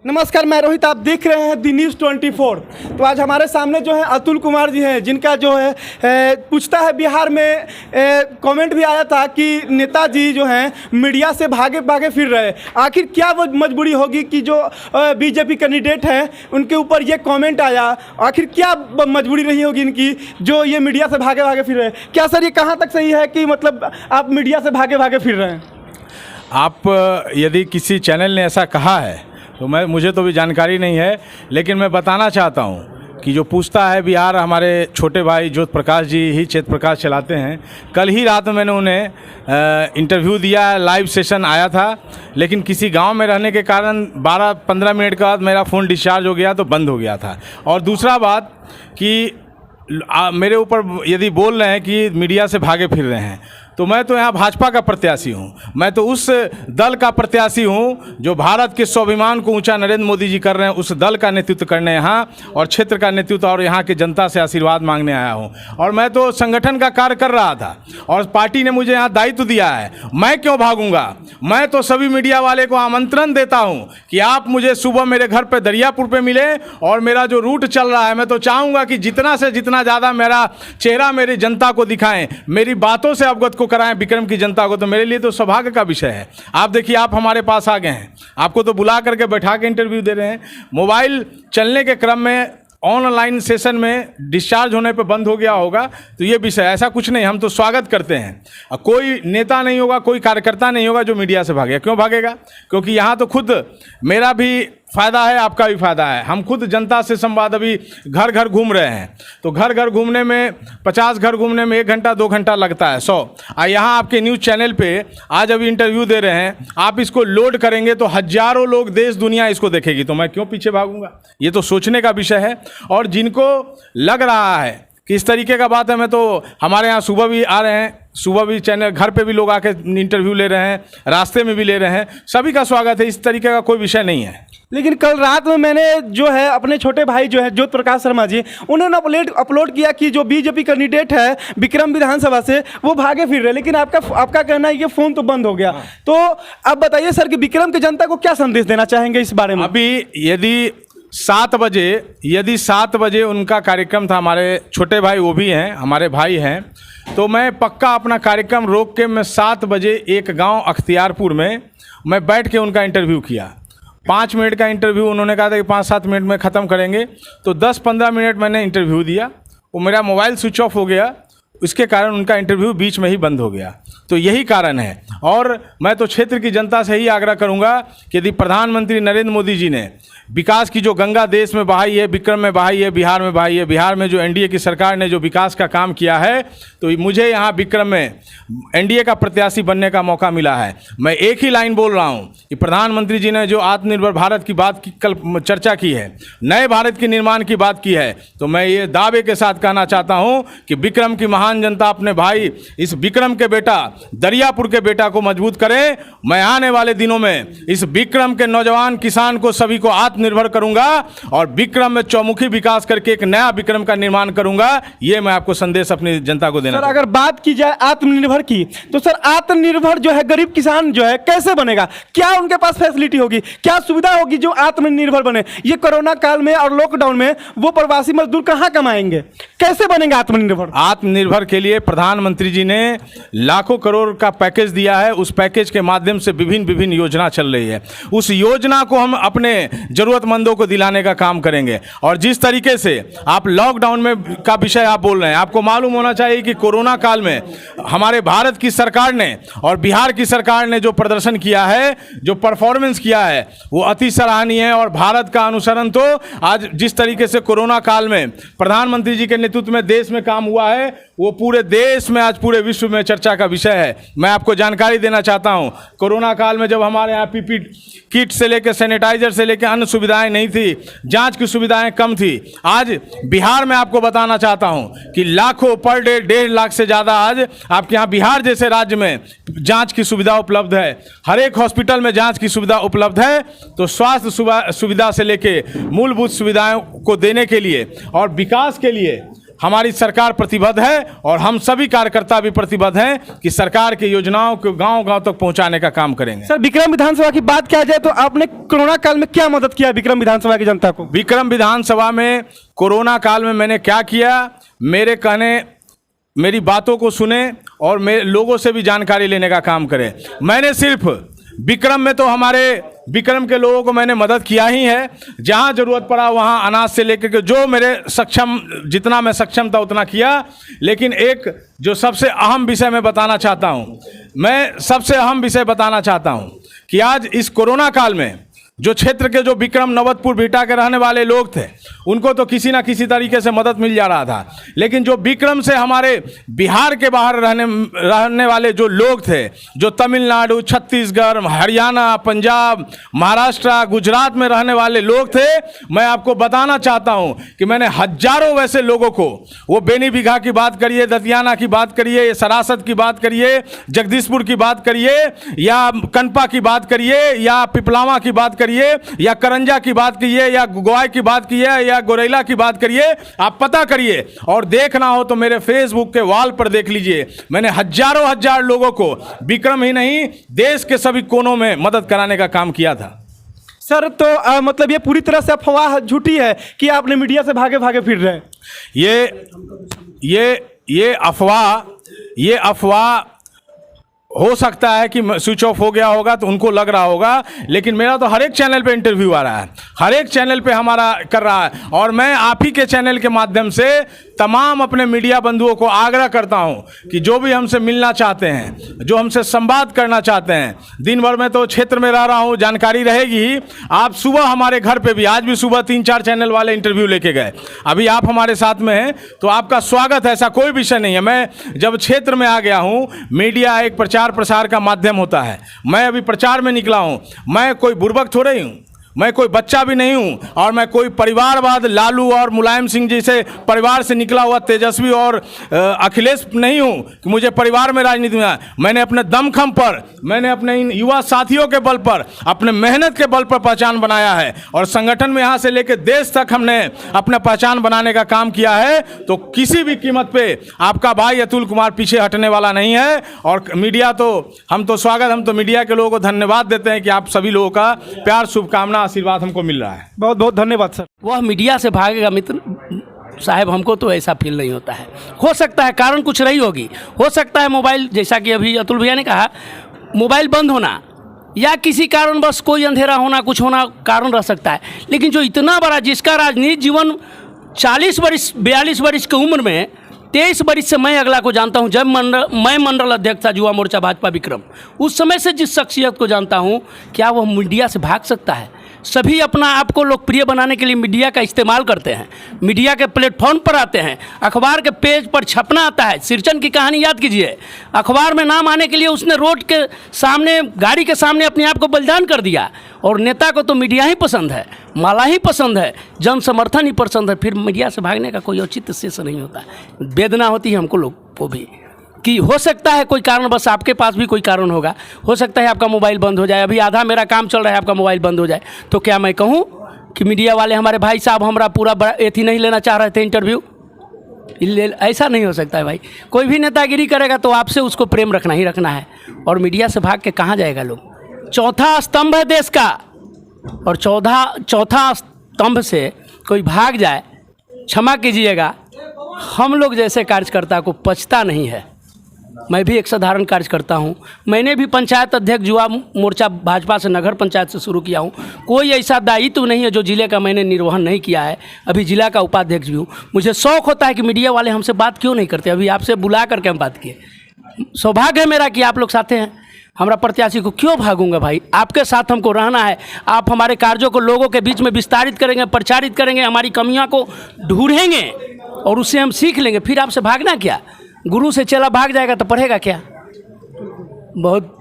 नमस्कार, मैं रोहित। आप देख रहे हैं दी न्यूज़ 24। तो आज हमारे सामने जो है अतुल कुमार जी हैं, जिनका जो है पूछता है बिहार में कमेंट भी आया था कि नेताजी जो हैं मीडिया से भागे भागे फिर रहे हैं। आखिर क्या वो मजबूरी होगी कि जो बीजेपी कैंडिडेट हैं उनके ऊपर ये कमेंट आया? आखिर क्या मजबूरी रही होगी इनकी जो ये मीडिया से भागे भागे फिर रहे हैं? क्या सर, ये कहाँ तक सही है कि मतलब आप मीडिया से भागे भागे फिर रहे हैं? आप यदि किसी चैनल ने ऐसा कहा है तो मुझे तो भी जानकारी नहीं है, लेकिन मैं बताना चाहता हूँ कि जो पूछता है बिहार, हमारे छोटे भाई ज्योति प्रकाश जी ही चेत प्रकाश चलाते हैं। कल ही रात में मैंने उन्हें इंटरव्यू दिया, लाइव सेशन आया था, लेकिन किसी गांव में रहने के कारण 12-15 मिनट के बाद मेरा फ़ोन डिस्चार्ज हो गया तो बंद हो गया था। और दूसरा बात कि मेरे ऊपर यदि बोल रहे हैं कि मीडिया से भागे फिर रहे हैं, तो मैं तो यहाँ भाजपा का प्रत्याशी हूँ। मैं तो उस दल का प्रत्याशी हूँ जो भारत के स्वाभिमान को ऊंचा नरेंद्र मोदी जी कर रहे हैं, उस दल का नेतृत्व करने यहाँ और क्षेत्र का नेतृत्व और यहाँ के जनता से आशीर्वाद मांगने आया हूँ। और मैं तो संगठन का कार्य कर रहा था और पार्टी ने मुझे यहाँ दायित्व दिया है। मैं क्यों भागूंगा? मैं तो सभी मीडिया वाले को आमंत्रण देता हूँ कि आप मुझे सुबह मेरे घर पर दरियापुर पर मिले और मेरा जो रूट चल रहा है, मैं तो चाहूँगा कि जितना से जितना ज़्यादा मेरा चेहरा मेरी जनता को दिखाएं, मेरी बातों से अवगत को कराएं विक्रम की जनता को। तो मेरे लिए तो सौभाग्य का विषय है। आप देखिए, आप हमारे पास आ गए हैं, आपको तो बुला करके बैठा के इंटरव्यू दे रहे हैं। मोबाइल चलने के क्रम में ऑनलाइन सेशन में डिस्चार्ज होने पे बंद हो गया होगा, तो ये विषय ऐसा कुछ नहीं। हम तो स्वागत करते हैं। कोई नेता नहीं होगा, कोई कार्यकर्ता नहीं होगा जो मीडिया से भागेगा। क्यों भागेगा? क्योंकि यहाँ तो खुद मेरा भी फ़ायदा है, आपका भी फ़ायदा है। हम खुद जनता से संवाद अभी घर घर घूम रहे हैं, तो घर घर घूमने में 50 घर घूमने में 1 घंटा 2 घंटा लगता है 100। यहाँ आपके न्यूज़ चैनल पे आज अभी इंटरव्यू दे रहे हैं, आप इसको लोड करेंगे तो हज़ारों लोग देश दुनिया इसको देखेगी, तो मैं क्यों पीछे भागूंगा? ये तो सोचने का विषय है। और जिनको लग रहा है कि इस तरीके का बात है, मैं तो हमारे यहाँ सुबह भी आ रहे हैं, सुबह भी चैनल घर पे भी लोग आके इंटरव्यू ले रहे हैं, रास्ते में भी ले रहे हैं, सभी का स्वागत है। इस तरीके का कोई विषय नहीं है। लेकिन कल रात में मैंने जो है अपने छोटे भाई जो है ज्योति प्रकाश शर्मा जी, उन्होंने अपलोड किया कि जो बीजेपी कैंडिडेट है विक्रम विधानसभा से, वो भागे फिर रहे, लेकिन आपका कहना है ये फ़ोन तो बंद हो गया। तो अब बताइए सर कि विक्रम की जनता को क्या संदेश देना चाहेंगे इस बारे में? अभी यदि 7 बजे उनका कार्यक्रम था, हमारे छोटे भाई वो भी हैं, हमारे भाई हैं, तो मैं पक्का अपना कार्यक्रम रोक के मैं 7 बजे एक गांव अख्तियारपुर में मैं बैठ के उनका इंटरव्यू किया। 5 मिनट का इंटरव्यू, उन्होंने कहा था कि 5-7 मिनट में ख़त्म करेंगे, तो 10-15 मिनट मैंने इंटरव्यू दिया। वो मेरा मोबाइल स्विच ऑफ हो गया, इसके कारण उनका इंटरव्यू बीच में ही बंद हो गया। तो यही कारण है। और मैं तो क्षेत्र की जनता से ही आग्रह करूंगा कि यदि प्रधानमंत्री नरेंद्र मोदी जी ने विकास की जो गंगा देश में बहाई है, विक्रम में बहाई है, बिहार में बहाई है, बिहार में जो एनडीए की सरकार ने जो विकास का काम किया है, तो मुझे यहाँ विक्रम में एनडीए का प्रत्याशी बनने का मौका मिला है। मैं एक ही लाइन बोल रहा हूँ कि प्रधानमंत्री जी ने जो आत्मनिर्भर भारत की बात की कल चर्चा की है, नए भारत के निर्माण की बात की है, तो मैं ये दावे के साथ कहना चाहता हूँ कि विक्रम की महान जनता अपने भाई इस विक्रम के बेटा दरियापुर के बेटा को मजबूत करे। मैं आने वाले दिनों में इस विक्रम के नौजवान किसान को सभी को आत्मनिर्भर करूंगा और विक्रम में चौमुखी विकास करके एक नया विक्रम का निर्माण करूंगा। ये मैं आपको संदेश अपनी जनता को देना। सर, अगर बात की जाए आत्मनिर्भर की, तो सर आत्मनिर्भर जो है गरीब किसान जो है कैसे बनेगा? क्या उनके पास फैसिलिटी होगी, क्या सुविधा होगी जो आत्मनिर्भर बने? ये कोरोना काल में और लॉकडाउन में वो प्रवासी मजदूर कहाँ कमाएंगे? कैसे बनेंगे आत्मनिर्भर? आत्मनिर्भर के लिए प्रधानमंत्री जी ने लाखों करोड़ का पैकेज दिया है। उस पैकेज के माध्यम से विभिन्न योजना चल रही है। उस योजना को हम अपने जरूरतमंदों को दिलाने का काम करेंगे। और जिस तरीके से आप लॉकडाउन में का विषय आप बोल रहे हैं, आपको मालूम होना चाहिए कि कोरोना काल में हमारे भारत की सरकार ने और बिहार की सरकार ने जो प्रदर्शन किया है, जो परफॉर्मेंस किया है, वो अति सराहनीय है। और भारत का अनुसरण तो आज जिस तरीके से कोरोना काल में प्रधानमंत्री जी के नेतृत्व में देश में काम हुआ है, वो पूरे देश में आज पूरे विश्व में चर्चा का विषय है। मैं आपको जानकारी देना चाहता हूं, कोरोना काल में जब हमारे यहाँ पीपी किट से लेकर सैनिटाइजर से लेकर अन्य सुविधाएं नहीं थी, जांच की सुविधाएं कम थी, आज बिहार में आपको बताना चाहता हूं कि लाखों पर डे 1.5 लाख से ज़्यादा आज आपके यहाँ बिहार जैसे राज्य में जांच की सुविधा उपलब्ध है। हर एक हॉस्पिटल में जांच की सुविधा उपलब्ध है। तो स्वास्थ्य सुविधा से लेकर मूलभूत सुविधाओं को देने के लिए और विकास के लिए हमारी सरकार प्रतिबद्ध है और हम सभी कार्यकर्ता भी प्रतिबद्ध हैं कि सरकार की योजनाओं को गांव-गांव तक पहुंचाने का काम करेंगे। सर, विक्रम विधानसभा की बात किया जाए तो आपने कोरोना काल में क्या मदद किया विक्रम विधानसभा की जनता को? विक्रम विधानसभा में कोरोना काल में मैंने क्या किया, मेरी बातों को सुने और लोगों से भी जानकारी लेने का काम करें। मैंने सिर्फ विक्रम में तो हमारे विक्रम के लोगों को मैंने मदद किया ही है, जहां जरूरत पड़ा वहां अनाज से लेकर के जो मेरे जितना मैं सक्षम था उतना किया। लेकिन एक जो सबसे अहम विषय मैं बताना चाहता हूं कि आज इस कोरोना काल में जो क्षेत्र के जो विक्रम नवतपुर भीटा के रहने वाले लोग थे उनको तो किसी ना किसी तरीके से मदद मिल जा रहा था, लेकिन जो विक्रम से हमारे बिहार के बाहर रहने वाले जो लोग थे, जो तमिलनाडु, छत्तीसगढ़, हरियाणा, पंजाब, महाराष्ट्र, गुजरात में रहने वाले लोग थे, मैं आपको बताना चाहता हूं कि मैंने हजारों वैसे लोगों को, वो बेनी बिघा की बात करिए, दतियाना की बात करिए, सरासत की बात करिए, जगदीशपुर की बात करिए, या कनपा की बात करिए, या पिपलावा की बात करिए, या करंजा की बात कीजिए, या गोवाई की बात कीजिए, या गोरेला की बात करिए, आप पता करिए और देखना हो तो मेरे फेसबुक के वॉल पर देख लीजिए। मैंने हजार लोगों को विक्रम ही नहीं देश के सभी कोनों में मदद कराने का काम किया था। सर, तो मतलब ये पूरी तरह से अफवाह झूठी है कि आपने मीडिया से भागे भागे फिर रहे हैं? ये अफवाह हो सकता है कि स्विच ऑफ हो गया होगा तो उनको लग रहा होगा, लेकिन मेरा तो हर एक चैनल पे इंटरव्यू आ रहा है, हर एक चैनल पे हमारा कर रहा है, और मैं आप ही के चैनल के माध्यम से तमाम अपने मीडिया बंधुओं को आग्रह करता हूं कि जो भी हमसे मिलना चाहते हैं, जो हमसे संवाद करना चाहते हैं, दिन भर में तो क्षेत्र में रह रहा हूं, जानकारी रहेगी ही। आप सुबह हमारे घर पे भी, आज भी सुबह 3-4 चैनल वाले इंटरव्यू लेके गए, अभी आप हमारे साथ में हैं तो आपका स्वागत है, ऐसा कोई विषय नहीं है। मैं जब क्षेत्र में आ गया हूं, मीडिया एक प्रचार प्रसार का माध्यम होता है, मैं अभी प्रचार में निकला हूं, मैं कोई बुर्बक थोड़े ही हूं, मैं कोई बच्चा भी नहीं हूं, और मैं कोई परिवारवाद लालू और मुलायम सिंह जैसे परिवार से निकला हुआ तेजस्वी और अखिलेश नहीं हूं कि मुझे परिवार में राजनीति में। मैंने अपने दमखम पर, मैंने अपने इन युवा साथियों के बल पर, अपने मेहनत के बल पर पहचान बनाया है, और संगठन में यहाँ से लेकर देश तक हमने अपना पहचान बनाने का काम किया है। तो किसी भी कीमत पे आपका भाई अतुल कुमार पीछे हटने वाला नहीं है। और मीडिया तो हम तो मीडिया के लोगों को धन्यवाद देते हैं कि आप सभी लोगों का प्यार, शुभकामना, आशीर्वाद हमको मिल रहा है। बहुत बहुत धन्यवाद सर। वह मीडिया से भागेगा मित्र साहब, हमको तो ऐसा फील नहीं होता है। हो सकता है कारण कुछ रही होगी, हो सकता है मोबाइल, जैसा कि अभी अतुल भैया ने कहा, मोबाइल बंद होना या किसी कारणवश कोई अंधेरा होना, कुछ होना कारण रह सकता है। लेकिन जो इतना बड़ा, जिसका राजनीतिक जीवन 42 वर्ष की उम्र में 23 वर्ष से मैं अगला को जानता हूं, जब मैं मंडल अध्यक्ष था युवा मोर्चा भाजपा विक्रम, उस समय से जिस शख्सियत को जानता हूं, क्या वह मीडिया से भाग सकता है? सभी अपना आप को लोकप्रिय बनाने के लिए मीडिया का इस्तेमाल करते हैं, मीडिया के प्लेटफॉर्म पर आते हैं, अखबार के पेज पर छपना आता है। सिरचन की कहानी याद कीजिए, अखबार में नाम आने के लिए उसने रोड के सामने, गाड़ी के सामने अपने आप को बलिदान कर दिया। और नेता को तो मीडिया ही पसंद है, माला ही पसंद है, जन समर्थन ही पसंद है, फिर मीडिया से भागने का कोई औचित्य शेष नहीं होता। वेदना होती है हमको लोग को भी कि हो सकता है कोई कारण, बस आपके पास भी कोई कारण होगा, हो सकता है आपका मोबाइल बंद हो जाए, अभी आधा मेरा काम चल रहा है, आपका मोबाइल बंद हो जाए, तो क्या मैं कहूँ कि मीडिया वाले हमारे भाई साहब हमारा पूरा एथी नहीं लेना चाह रहे थे इंटरव्यू? ऐसा नहीं हो सकता है भाई। कोई भी नेतागिरी करेगा तो आपसे उसको प्रेम रखना ही रखना है, और मीडिया से भाग के कहाँ जाएगा लोग? चौथा स्तंभ है देश का, और चौथा स्तंभ से कोई भाग जाए, क्षमा कीजिएगा, हम लोग जैसे कार्यकर्ता को पचता नहीं है। मैं भी एक साधारण कार्यकर्ता हूं, मैंने भी पंचायत अध्यक्ष युवा मोर्चा भाजपा से नगर पंचायत से शुरू किया हूं। कोई ऐसा दायित्व नहीं है जो जिले का मैंने निर्वहन नहीं किया है, अभी जिला का उपाध्यक्ष भी हूँ। मुझे शौक़ होता है कि मीडिया वाले हमसे बात क्यों नहीं करते, अभी आपसे बुला करके हम बात किए। सौभाग्य है मेरा कि आप लोग साथ हैं। हमारा प्रत्याशी को क्यों भागूंगा भाई, आपके साथ हमको रहना है। आप हमारे कार्यों को लोगों के बीच में विस्तारित करेंगे, प्रचारित करेंगे, हमारी कमियां को ढूंढेंगे और उससे हम सीख लेंगे। फिर आपसे भागना क्या, गुरु से चेला भाग जाएगा तो पढ़ेगा क्या? बहुत